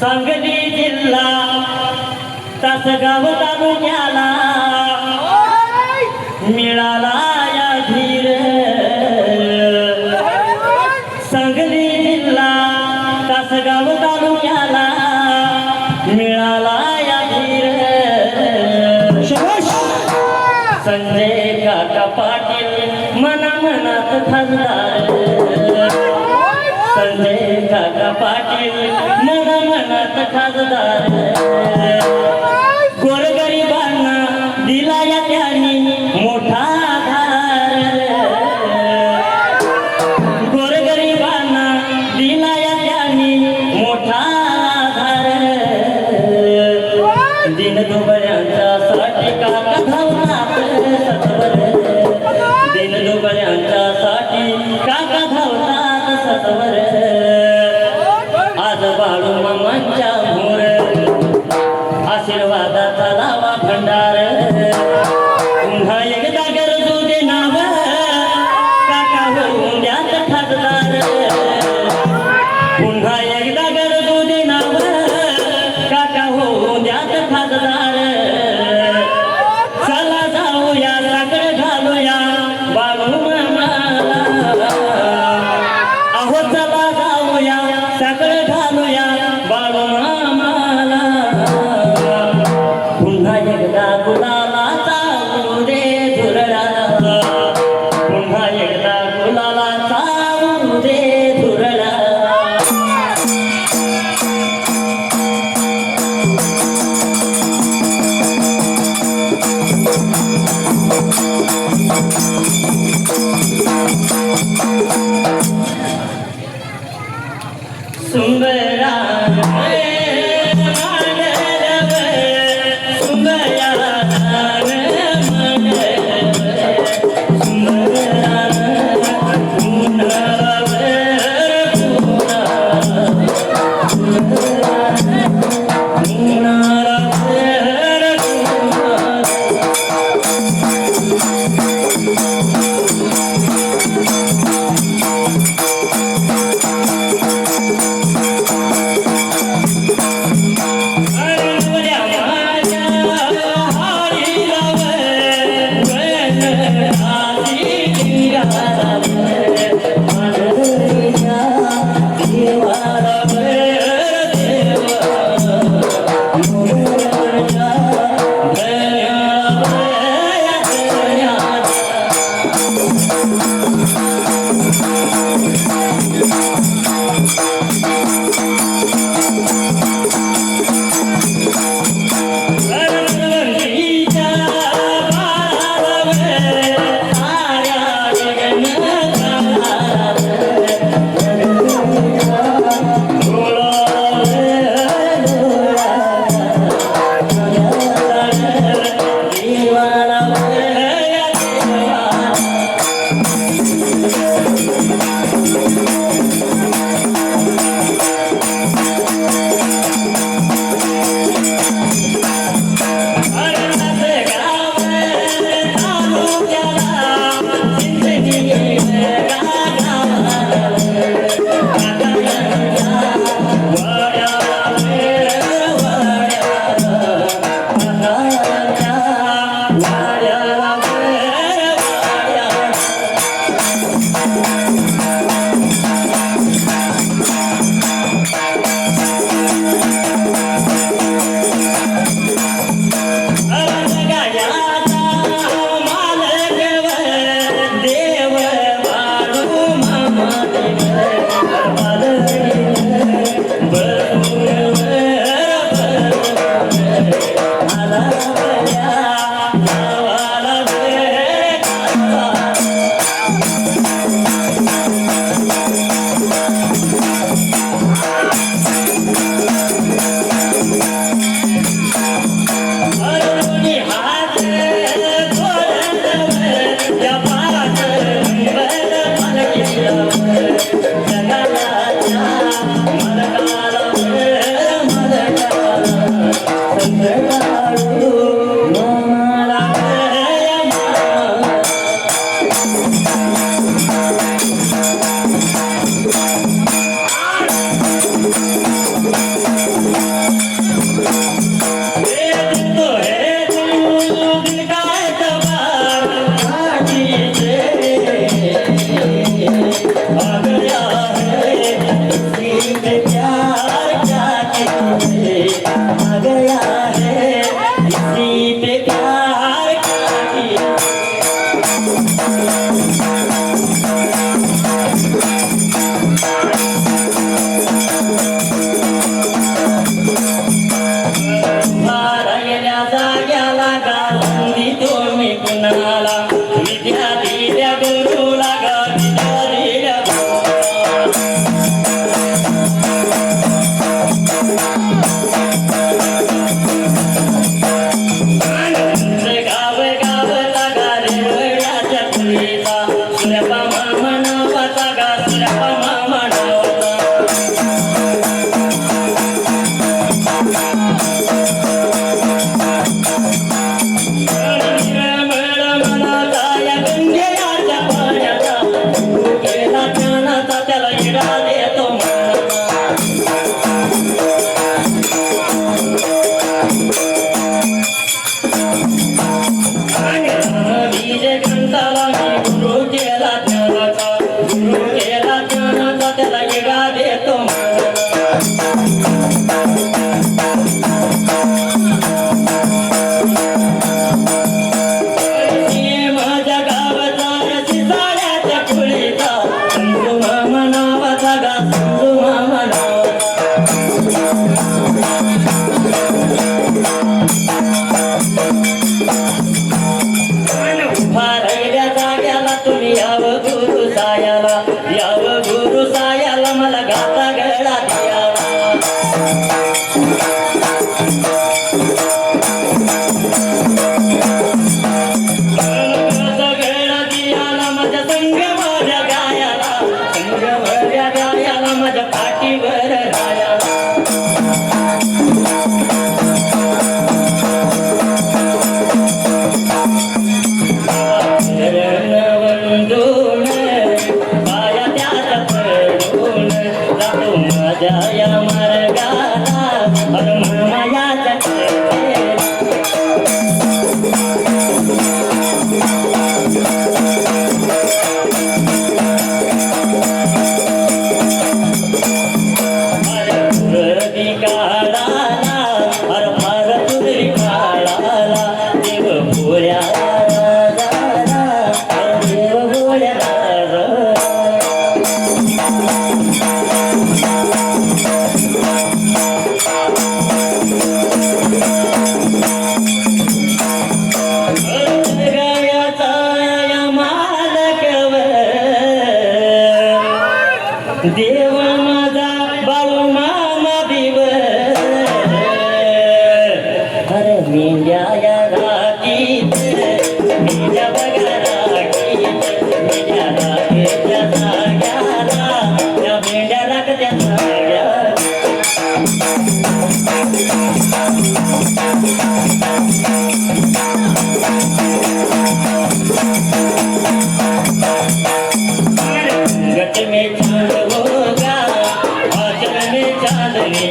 सांगली जिल्हा तासगाव तालुक्याला मिळाला या धीर सांगली जिल्हा तासगाव तालुक्याला मिळाला या धीर संजय काका पाटील मनामनात खासदार संजय काका पाटील मनामनात खासदार गोरगरिबांना दिला या त्यांनी मोठा आधार गोरगरिबांना दिला या त्यांनी मोठा आधार दीनदुबळ्यांच्यासाठी काका धावतात सत्वर दीनदुबळ्यांच्यासाठी काका धावतात सत्वर आज बाळूमामांच्या मोर आशीर्वादाचा लावा भंडार पुन्हा एकदा गरजू दे नाव काका होऊन द्यात खासदार पुन्हा एकदा गरजू दे नाव काका होऊन द्यात खासदार चला जाऊया साखर घालूया बाळूमामाला अहो चला जाऊया साखर घालूया बाळूमामाला पुन्हा एकदा गुलाला चालू रे धुरळा पुन्हा एकदा गुलाला चालू रे धुरळा सुंदरा सगळं दियाला माझ्या संगमल्या गायाला संगमल्या गायाला माझ्या पाठीवर रायाला वंदून पाया त्यात पडून जातो माझ्या या मार्गाला हर मायाच्या काळाला हर फार तुरी काळाला देव भोऱ्या देव भोऱ्या गायाचा मालकवर देव माझा बाळू मामा दिव हर मेंढ्या या राखीत मेंढ्या बघा राखीत मेंढ्या राखत्या जाग्याला त्या मेंढ्या राखत्या जाग्याला गट में चांद होगा आंचल में चांदनी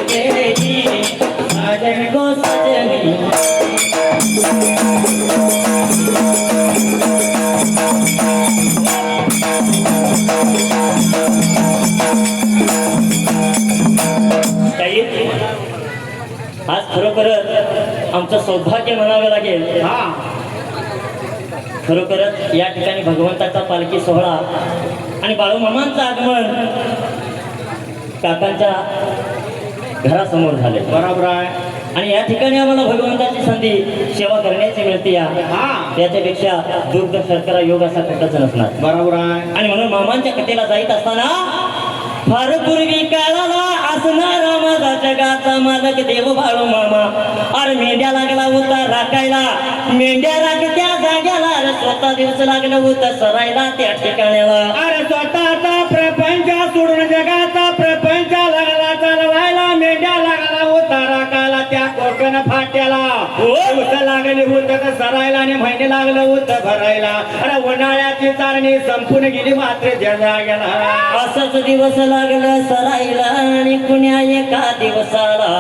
तेरी साजन को सजनी आज खरोखरच आमचं सौभाग्य म्हणावं लागेल खरोखरच या ठिकाणी भगवंताचा पालखी सोहळा आणि बाळूमामांचं आगमन काकांच्या घरासमोर झाले बरोबर आहे. आणि या ठिकाणी आम्हाला भगवंताची संधी सेवा करण्याची मिळते त्याच्यापेक्षा दुर्ग शर्करा योग असा कुठंच नसणार बरोबर आहे. आणि म्हणून मामांच्या कथेला जाईत असताना फार पूर्वी काळाला असणारा माझा जगाचा मालक देव बाळू मामा अरे मेंढ्या लागला होता राखायला मेंढ्या राखत्या जाग्याला अरे स्वतः दिवस लागलं होतं सरायला त्या ठिकाण्याला अरे स्वतःचा प्रपंच सोडून जगाचा प्रपंच लागला चालवायला मेंढ्या लागला होता राखायला त्या कोकण फाट्याला उस लागले होतं तर सरायला आणि महिने लागलं होतं भरायला अरे उन्हाळ्याची चारणी संपून गेली मात्र ज्या जाग्याला असंच दिवस लागलं सरायला आणि कुण्या एका दिवसाला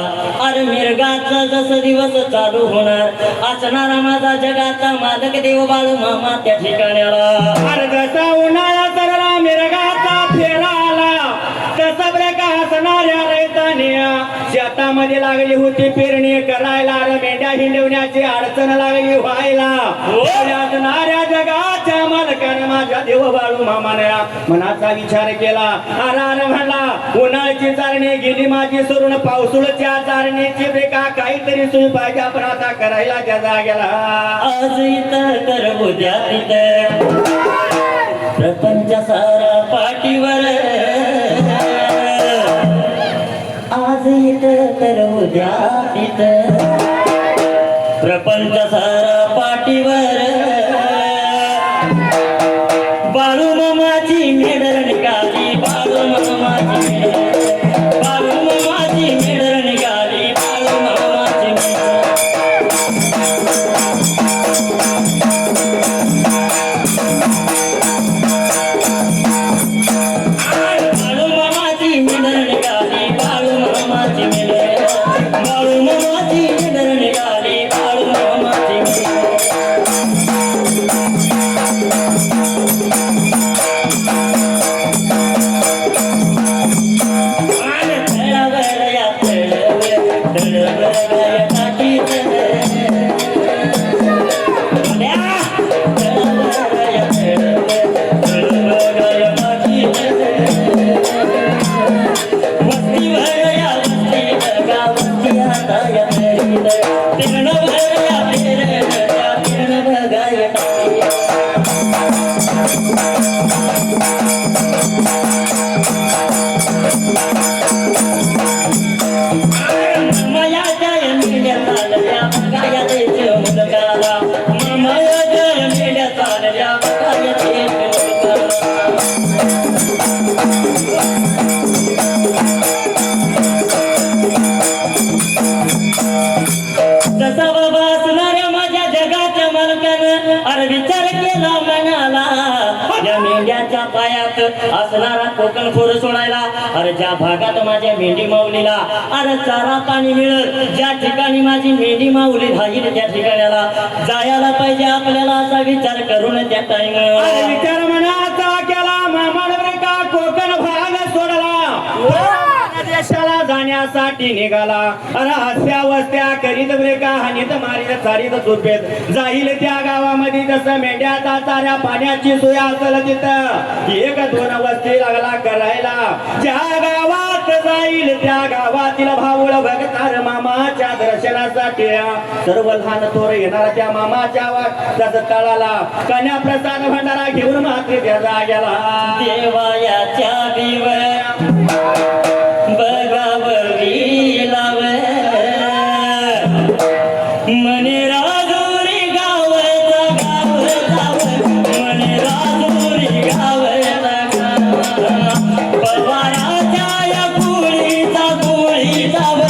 अरे मिरगाचा जस दिवस चालू होणार असणारा माझा जगाचा मालक देव बाळू मामा त्या ठिकाण्याला अरे जसा उन्हाळा सरला मिरगाचा फेरा आला तसा ब्रेका असणाऱ्या रैताने शेतामध्ये लागली होती पेरणी करायला अरे मेंढ्या हिंडवण्याची अडचण लागली व्हायला असणाऱ्या जगाच्या मालकाने माझ्या देव बाळू मामाने मनाचा विचार केला अरे म्हणला उन्हाळ्याची चारणी गेली माझी सोडून पावसाळ्याच्या चारणीची ब्रेका काहीतरी सोय पाहिजे आपण आता करायला ज्या जागेला आज इथं तर उद्या तिथं प्रपंच सारा पाठीवर आज इथं तर उद्या तिथं प्रपंच सारा पाठीवर बाळू मामाची मेडर निघाली बाळू मामाची बाळू मामाची मेडर निघाली बाळू मामाची बाळू मामाची मेडर निघाली बाळू मामाची मेडर बाळू मामाची मेडर निघाली बाळू मामाची मामाच्या मेंढ्या चालल्या बघाया देश मुलगाला मामाच्या मेंढ्या चालल्या बघाया देश मुलगाला जसा बाबा असणाऱ्या माझ्या जगाच्या मालकानं अरे विचार केला मनाला या मेंढ्याच्या पायात असणारा कोकण खोर सोडायला अरे ज्या भागात माझ्या मेंढी माऊलीला अरे चारा पाणी मिळेल ज्या ठिकाणी माझी मेंढी माऊली राहील त्या ठिकाणाला जायला पाहिजे आपल्याला असा विचार करून त्या टाइम विचार मनाचा केला मामाने का कोकण भाग सोडला देशाला जाण्यासाठी निघाला अरे हस्त्या वस्त्या करीत ब्रेका हानीत मारीत चारीत झोपेत जाईल त्या गावामध्ये जसं मेंढ्याचा चाऱ्या पाण्याची सोय असेल तिथं एक दोन वस्ती लागला करायला ज्या गावात जाईल त्या गावातील भाऊळ भगतार मामाच्या दर्शनासाठी सर्व लहान थोर येणार त्या मामाच्या जसं तळाला कन्या प्रसाद भंडारा घेऊन मात्र त्या जाग्याला देवायाच्या दिव्या बगावरी लाव मने राजुरी गावचा गाव जाव मने राजुरी गावचा गाव पवाराच्या या कुळीचा कुळी जाव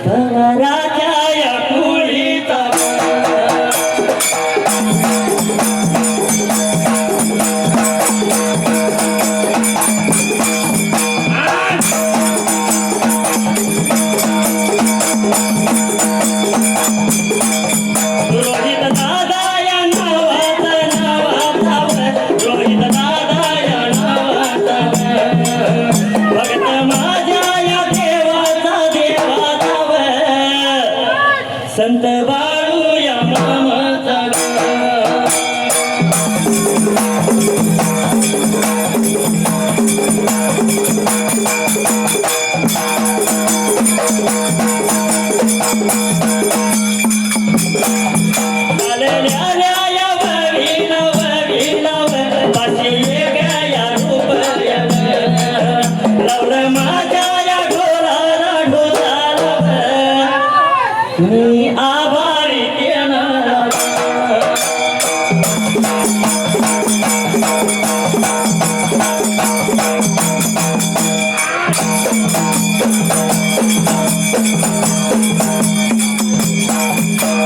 पवाराच्या या कुळीचा रोहित दादा या नावाचा रोहित दादा या नावाचा भक्त माझ्या या देवाचा संत बाळू या मामाचा मी आभारी देणार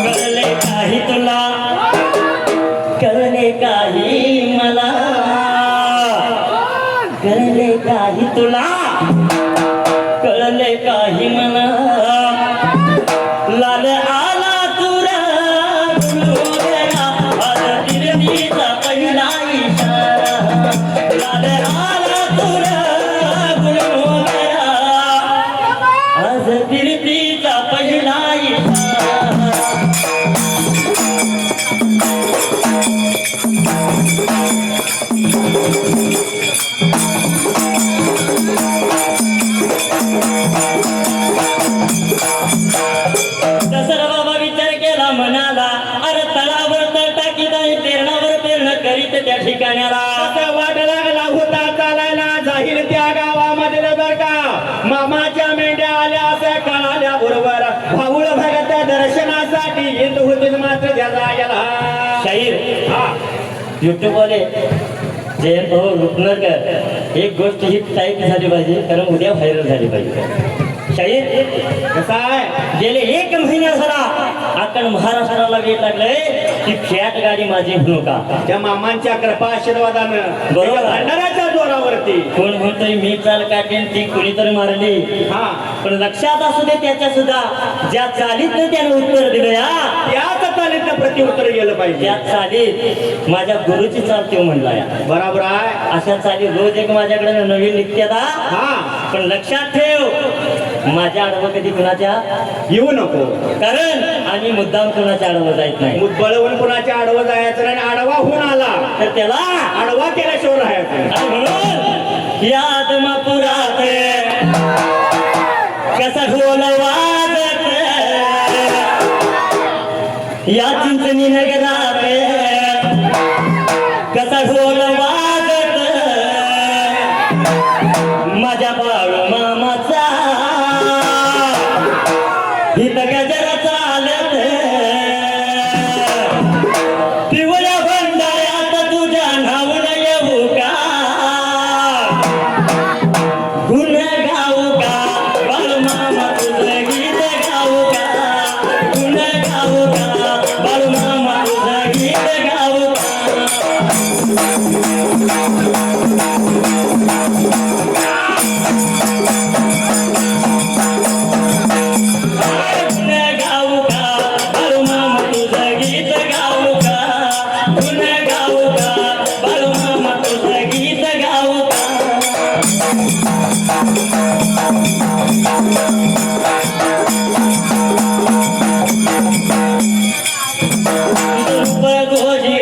कळले काही तुला कळले काही मला कळले काही तुला कळले काही मला लाल आला तुरा गुरुगरा आज तिरतीचा पहिला इशारा लाल आला तुरा गुरुगरा आज तिरतीचा पहिला इशारा दसरा बाबा विचार केला म्हणाला अरे तळावर तळ टाकीत आणि पेरणावर पेरण करीत त्या ठिकाणाला असं वाट लागला होता चालायला जाईल त्या गावामध्ये बर का मामाच्या मेंढ्या आल्या असं कळाल्या बरोबर भाऊळ भगत दर्शनासाठी येत होते मात्र त्या जाग्याला शाहीर हा युट्यूब वाले जयंत भाऊ रुपनरकर एक गोष्ट ही टाईप झाली पाहिजे कारण उद्या व्हायरल झाली पाहिजे शाहीर कसा आहे गेले 1 महिना झाला अख्खा महाराष्ट्राला वेळ लागलंय की फॅट गाडी माझी म्हणू का त्या मामांच्या कृपा आशीर्वादानं बरोबर. एका भंडाऱ्याच्या जोरावरती कोण म्हणतोय मी चाल काटेन ती कुणीतरी मारली हा पण लक्षात असू दे त्याच्या सुद्धा ज्या चालीतनं त्यानं उत्तर दिलं या त्याच चालीतनं प्रत्युत्तर गेलं पाहिजे त्या चालीत माझ्या गुरुची चाल तो म्हणला या बरोबर आहे अशा चाली रोज एक माझ्याकडे नवीन निघत्यात हा पण लक्षात ठेव माझ्या आडवं कधी कुणाच्या येऊ नको कारण आम्ही मुद्दाम कुणाच्या आडवं जायत नाही बळवून कुणाच्या आडवं जायचं आणि आडवा होऊन आला तर त्याला आडवा केल्याशिवाय राहायचं आणि म्हणून या आत्मापुरात कसा ढोल वाजत या चिंचणी नगरात कसा ढोल वाजत माझ्या बाळू रूप घोजी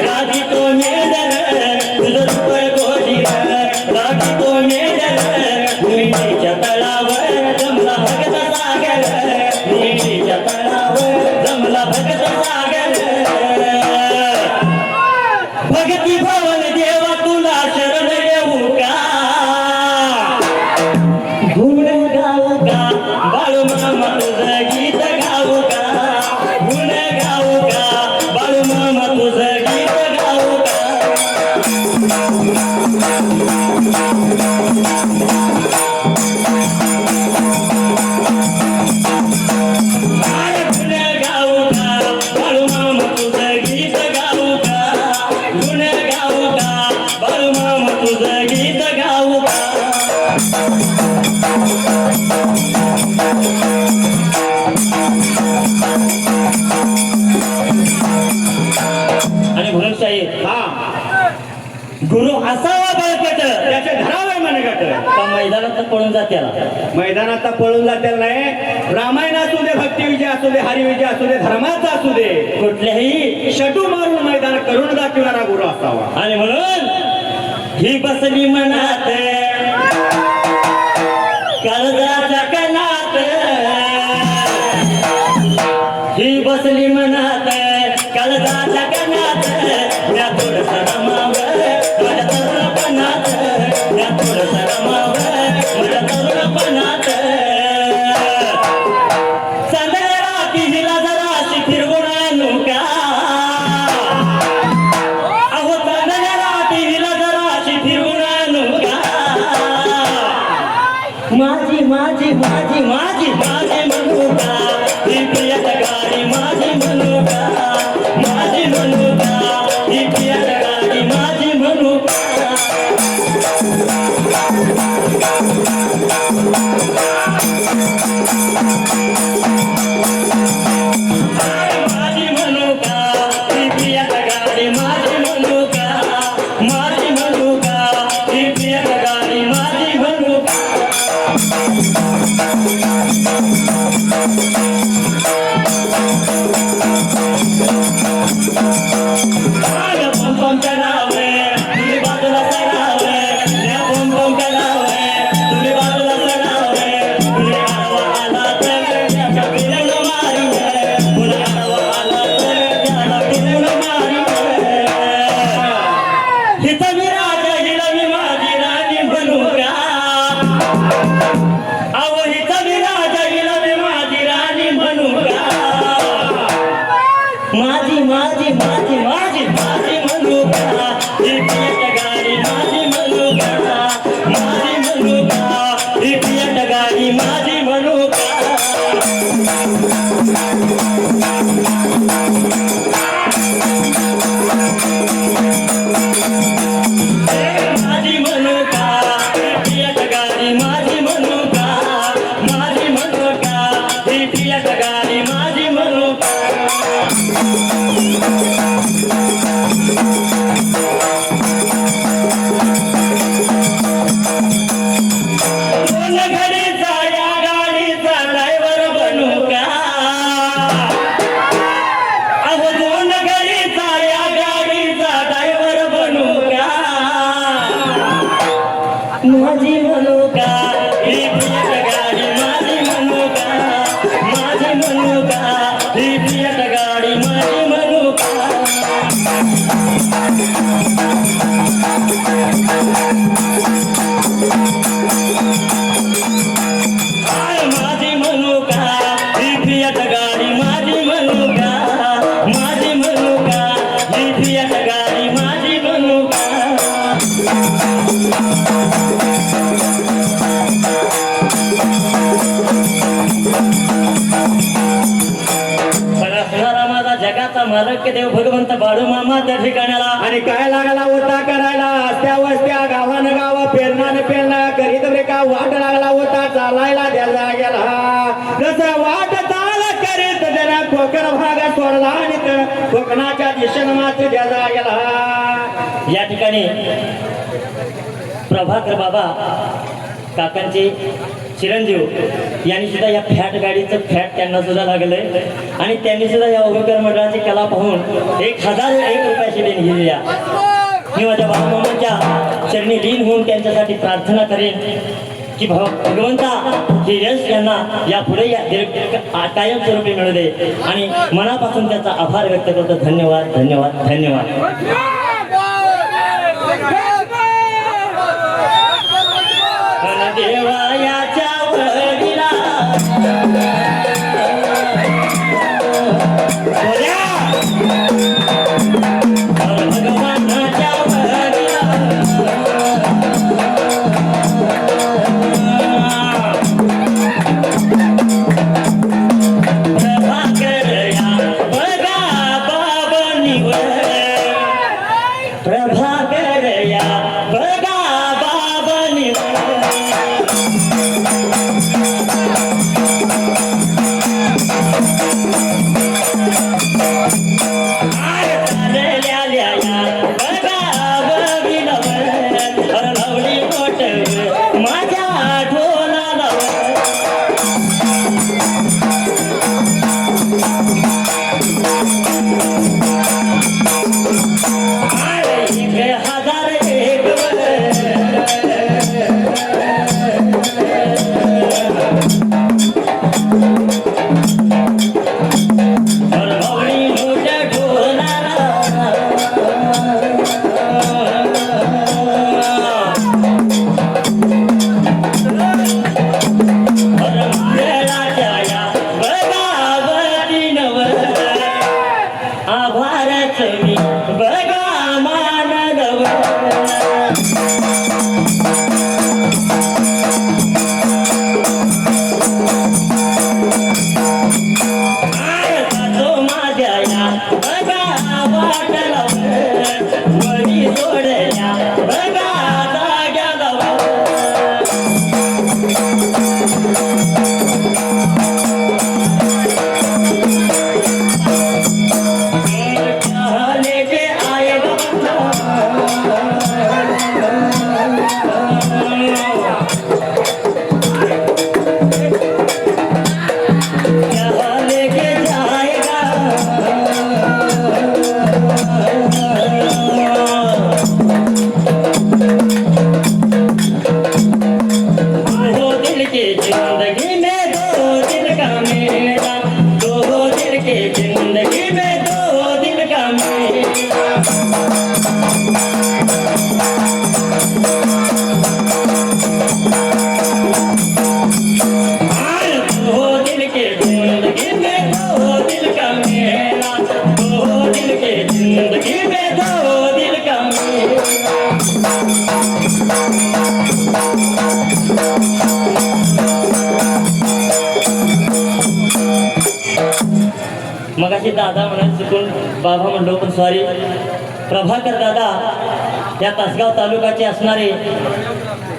रागी तो मेडर तुझं रूप घोजी रागी तो मेडर निळीच्या तळावर जमला भगत सागर निळीच्या तळावर जमला भगत सागर भगती भवन देवा तुला शरण येऊ का गुण गाऊ का बाळू मामा तुझं गीत गाऊ का गुण गाऊ का बाळू मामा तुझं गीत गाऊ का अरे गुण गाऊ का बाळू मामा तुझं गीत गाऊ का गुण गाऊ का बाळू मामा तुझं गीत गाऊ का आणि म्हणून साहेब हा गुरु असावा बळकट त्याचे धरावे मनगट का मैदानात पळून जात्याला मैदानात पळून जातील नाही रामायण असू दे भक्ती विजय असू दे हरिविजय असू दे धर्माचा असू दे कुठल्याही शटू मारून मैदान करून दाखवणारा गुरु असावा आणि म्हणून ही बसली मनात काळजाच्या कणात ही बसली मनात काळजाच्या कणात या थोडस रमावर माझ्या तरुणपणात या थोडस रमावर माझ्या तरुणपणात चांदण्या राती हिला जराशी फिरवून आणू का अहो चांदण्या राती हिला जराशी फिरवून आणू का माझी माझी माझी माझी माझी म्हणू का ही प्रिय गाडी माझी म्हणू का माझी म्हणू का ही प्रिय गाडी माझी म्हणू का माझी म्हणू का ही प्रिय गाडी माझी म्हणू का माझी म्हणू का ही प्रिय गाडी माझी म्हणू का बम बम करावे तुम्ही बाजूला सरावे या बम बम करावे तुम्ही बाजूला सरावे तुम्ही आडवा आला तर त्याला फिरवून मारीवे पुन्हा आडवा आला तर त्याला फिरवून मारीवे हिचा मी राजा हिला मी माझी राणी बनू का अहो हिचा मी राजा हिला मी माझी राणी बनू का माझी माझी माझी माझी माझी म्हणू का ही पियट गाडी माझी म्हणू का माझी म्हणू का ही पियट गाडी माझी म्हणू का माझी म्हणू का ही पियट गाडी माझी म्हणू का माझी म्हणू का ही पियट गाडी माझी म्हणू का दोन घडीचा या गाडीचा ड्रायव्हर बनू का अहो दोन घडीचा या गाडीचा ड्रायव्हर बनू का माझी म्हणू का ही पियट गाडी माझी म्हणू का माझी म्हणू का ही पियट गाडी माझी म्हणू का माझी म्हणू का ही पियट गाडी माझी म्हणू का माझी म्हणू का ही पियट गाडी माझी म्हणू का सगळा सुधारा माझा जगाचा मालक देव भगवंत बाळू मामा त्या ठिकाणाला आणि काय लागला होता करायला त्या वस्त्या गावानं गाव पेरणानं पेरणं करीत रे का वाट लागला होता चालायला त्या जाग्याला जसं वाट चाल करीत जरा कोकण भाग सोडला आणि कोकणाच्या दिशेनं मात्र त्या जाग्याला या ठिकाणी प्रभाकर बाबा काकांचे चिरंजीव यांनी सुद्धा या फॅट गाडीचं फॅट त्यांना सुद्धा लागलंय आणि त्यांनी सुद्धा या उभेकर मंडळाची कला पाहून 1001 रुपयाची देणगी दिली आहे. मी माझ्या बाळूमामांच्या चरणी लीन होऊन त्यांच्यासाठी प्रार्थना करेन की भगवंता हे यश यांना यापुढे कायमस्वरूपी मिळू दे आणि मनापासून त्याचा आभार व्यक्त करतो. धन्यवाद धन्यवाद धन्यवाद. देवायाच्या वडिला भगवानाच्या वडिला प्रभाकर या बघा बाबनीवर प्रभाकर या बघा बाबनीवर मगाशी दादा म्हणून चुकून बाबा म्हणलो पण सॉरी. प्रभाकर दादा या तासगाव तालुक्याचे असणारे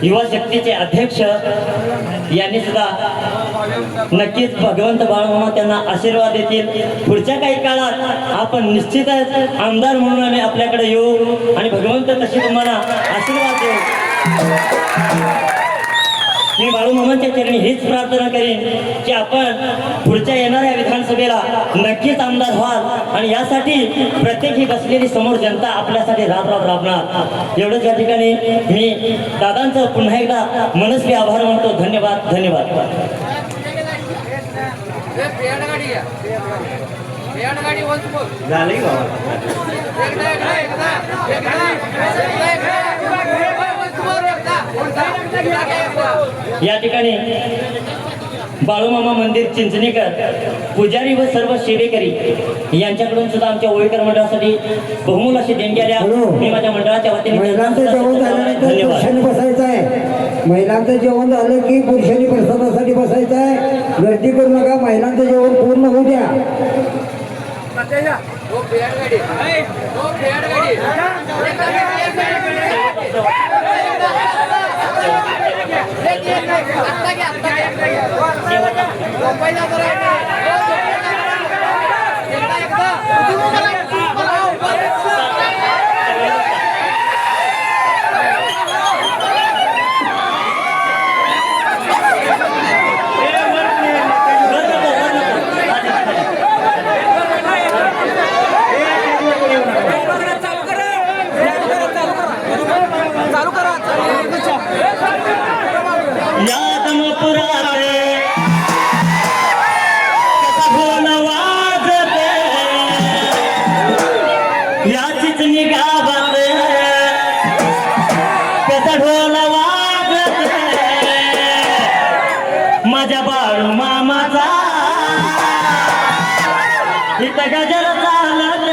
युवा शक्तीचे अध्यक्ष यांनी सुद्धा नक्कीच भगवंत बाळूमामा त्यांना आशीर्वाद देतील. पुढच्या काही काळात आपण निश्चितच आमदार म्हणून आम्ही आपल्याकडे येऊ आणि भगवंत तशी तुम्हाला आशीर्वाद देऊ. मी बाळूमामांच्या चरणी हीच प्रार्थना करीन की आपण पुढच्या येणाऱ्या विधानसभेला नक्कीच आमदार व्हाल आणि यासाठी प्रत्येक ही बसलेली समोर जनता आपल्यासाठी राबणार. एवढंच या ठिकाणी मी दादांचं पुन्हा एकदा मनस्वी आभार मानतो. धन्यवाद धन्यवाद. या ठिकाणी बाळूमामा मंदिर चिंचणीकर पुजारी व सर्व सेवेकरी यांच्याकडून सुद्धा आमच्या ओळीकर मंडळासाठी बहुमूल अशी देणगी आल्या. मी माझ्या मंडळाच्या वतीने महिलांचं जेवण झाल्यानंतर पुरुषांनी बसायचं आहे. महिलांचं जेवण झालं की पुरुषांनी प्रसादासाठी बसायचं आहे. गर्दी करू नका. महिलांचं जेवण पूर्ण होऊ द्या. कोल्हापुरात कसा ढोल वाजते याचीच निगावात कसा ढोल वाजते माझ्या बाळू मामाचा इथं गजर चालत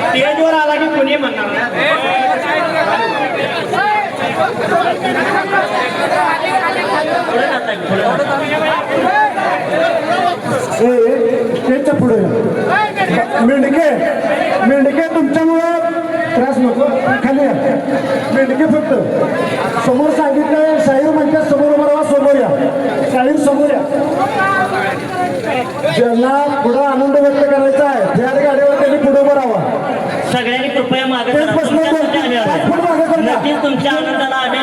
स्टेजवर आला की कोणी म्हणणार ना स्टेजच्या पुढे मेंढके तुमच्यामुळं त्रास नको खाली या. मेंढके फक्त समोर सांगितलं शाहीर म्हणतात समोर उभं राहा, समोर या शाहीर समोर या. ज्यांना पुढं आनंद व्यक्त करायचा आहे त्या गाडीवर त्यांनी पुढे उभं राहावा. सगळ्यांनी कृपया मागे तेच प्रश्न नक्कीच तुमच्या आनंदाला आम्ही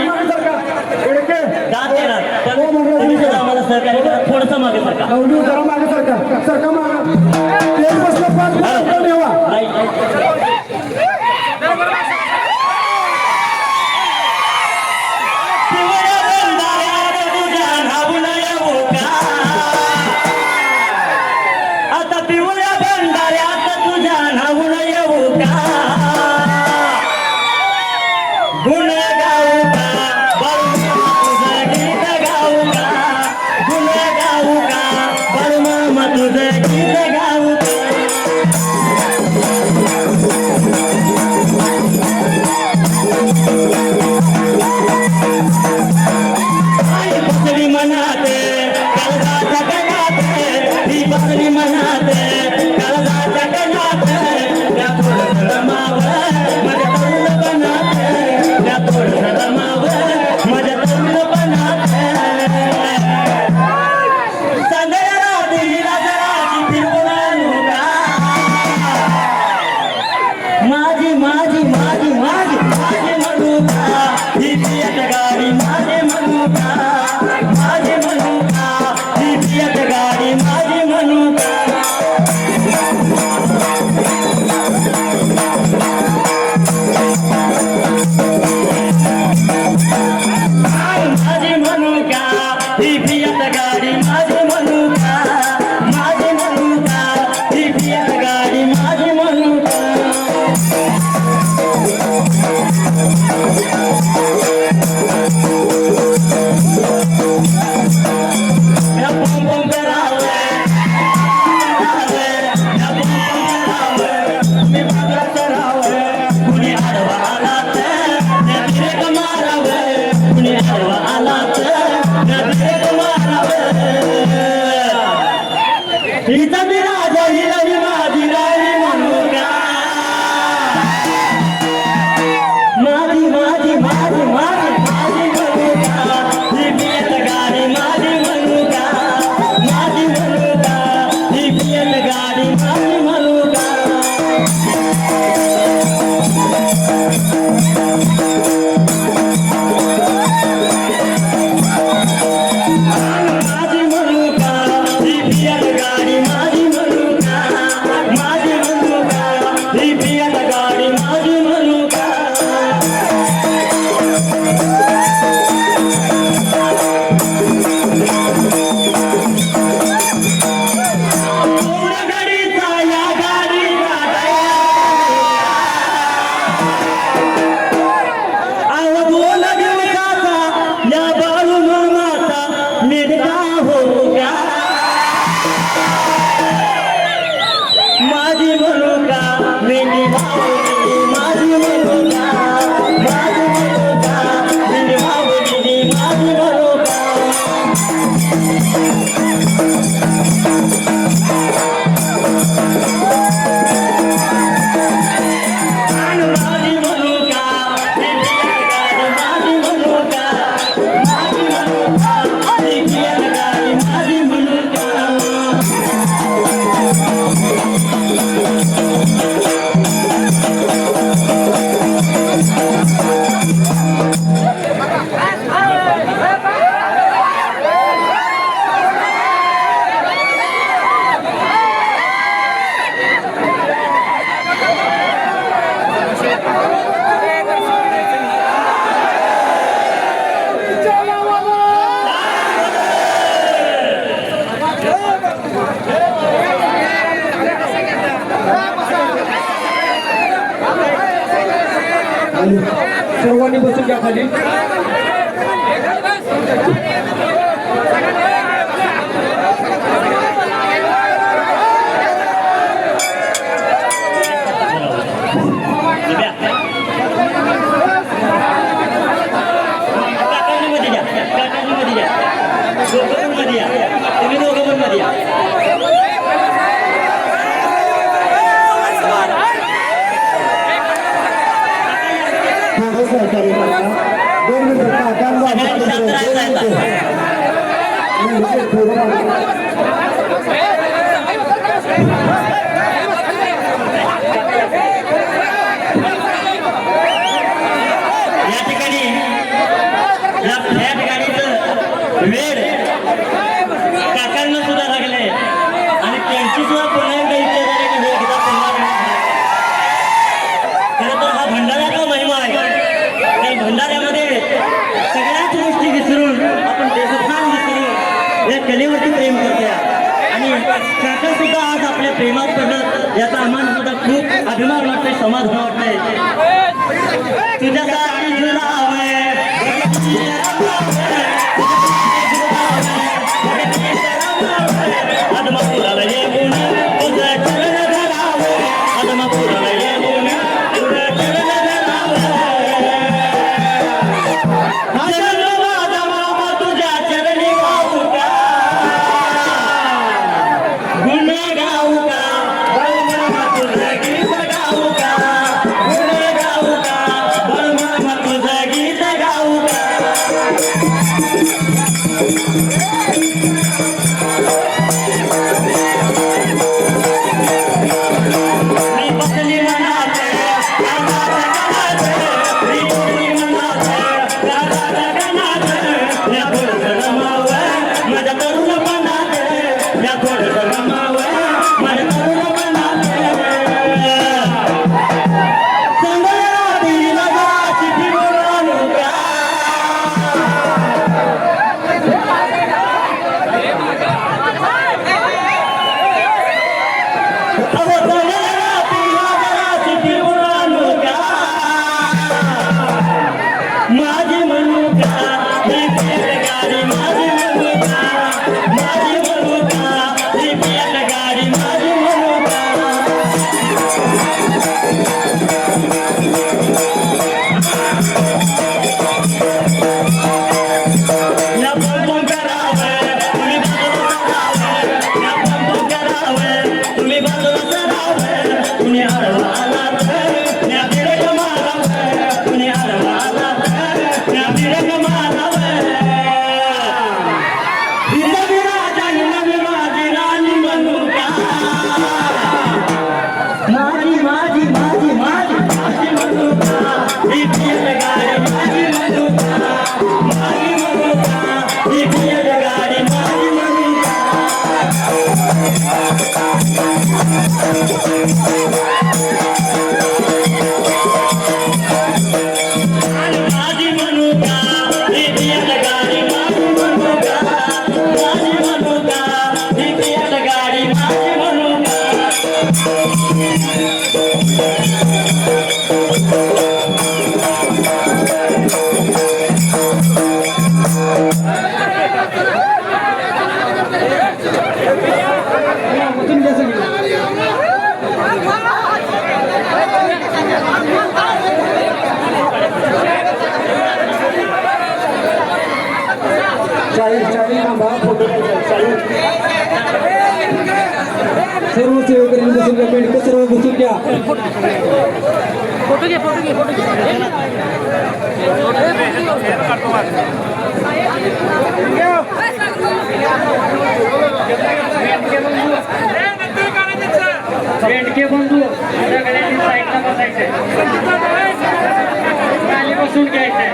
मेंढके दाद देणार पण तुम्ही जरा आम्हाला सहकार्य करा थोडंसं मागे सरका नवली जरा मागे सरका मागे तेच प्रश्न 5 मिनिटं ठेवा. आता पिवळ्या भंडाऱ्यात तुझ्या नावून येऊ का गुण गाऊ का तुझं गीत गाऊ का गुण गाऊ का बळमामा तुझं गीत गाऊ का आई बसली मनात काळजाच्या गणात ही बसली मनात काळजाच्या गणात त्या थोडं रमावं माझ्या तरुणपणात त्या थोडं रमावं माझ्या तरुणपणात सांगया रात्रीला जराची फिरवून आणू का माझी माझी माझी माझी माझी म्हणू का ही पियत गाडी माझी म्हणू का माझी म्हणू का ही पियत गाडी माझी म्हणू का माझी म्हणू का ही पियत गाडी माझी म्हणू का माझी म्हणू का ही पियत गाडी माझी म्हणू का या बम बम करावं मी भागला करावं कुणी आडवा आला तर ब्रेक मारावं कुणी आडवा आला तर ब्रेक मारावं हिचा मी राजा हिला मी माझी राणी म्हणू का माझी माझी माझी माझी माझी म्हणू का ही पियत गाडी माझी म्हणू का माझी म्हणू का ही पियत गाडी माझी म्हणू का माझी म्हणू का ही पियत गाडी माझी म्हणू का माझी म्हणू का ही पियत गाडी माझी म्हणू का गाडीचा या गाडीचा अहो बोल दिवसाचा या बाळू मामाचा निडका हो का माझी म्हणू का मेंढी भावली माझी म्हणू का माझी म्हणू का मेंढी भावली माझी म्हणू का माझी म्हणू का मेंढी गाडी माझी म्हणू का माझी म्हणू का मेंढी गाडी माझी म्हणू का सर्वांनी बसून घ्या खाली. तुम्ही दोघं पण मध्ये या. थोडं सहकार्य करा. 2 मिनिटं सगळ्यांनी शांत राहायचं. थोडं मागे. या ठिकाणी या फ्लॅट गाडीचं वेळ काकांना सुद्धा लागले आणि त्यांची सुद्धा पुन्हा एकदा इच्छा झाली की हे एकदा पुन्हा खरं तर हा भंडाऱ्याचा महिमा आहे. त्या भंडाऱ्यामध्ये सगळ्याच गोष्टी विसरून आपण देशभान विसरून या कलेवरती प्रेम करतोय आणि काका सुद्धा आज आपल्या प्रेमात पडलं याचा आम्हाला सुद्धा खूप अभिमान वाटतोय, समाधान वाटतंय. तुझ्यासाठी झुलावे आदमापुराला येऊन तुझं चरण धरावं, आदमापुराला येऊन तुझं चरण धरावं. चरण माझा मामा तुझ्या चरणी गाऊ का, गुण गाऊ का, बळमामा तुझं गीत गाऊ का, गुण गाऊ का, बळमामा तुझं गीत गाऊ का. मी बसली मनात राधाच्या गणात, मी बसली मनात राधाच्या गणात, म्या थोडंसं रमावं माझ्या तरुणपणात, म्या थोडंसं रमावं माझ्या तरुणपणात. संगतीला जाची फिरून आणू का, अहो संगतीला जाची फिरून आणू का, माझी म्हणू का ही पेट गाडी, माझी म्हणू का, माझी म्हणू का ही पेट गाडी, माझी म्हणू का. या बंधन करावं तुम्ही बाजूला सरावं, या बंधन करावं तुम्ही बाजूला सरावं. कुणी आडवा आला तर या बिरक मारावं, कुणी आडवा आला तर या बिरक मारावं. हिरवी राजानी नवी माझी राणी म्हणू का, माझी माझी माझी माझी माझी म्हणू का, ही पेट गाडी माझी म्हणू का, माझी म्हणू का, ही पेट गाडी माझी म्हणू का. माझी म्हणू का ही पेट गाडी माझी म्हणू का, माझी म्हणू का ही पेट गाडी माझी म्हणू का. बसून घ्या सगळी. शाहीर थांबा. फोटो शाहीर सर्व सेवेकरी बसून घ्या. मेंढके सर्व बसून घ्या. मेंढके बंधू सगळ्यांनी साईडला बसायचे, खाली बसून घ्यायचे.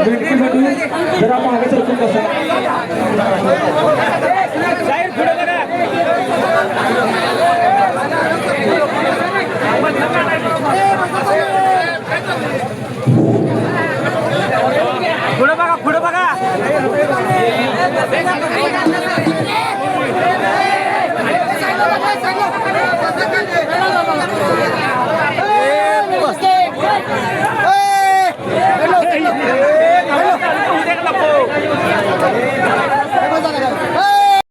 मेंढके बंधू जरा मागे सरकून बसा. साईड पुढे बघा. पुढे बघा, पुढे बघा. आहे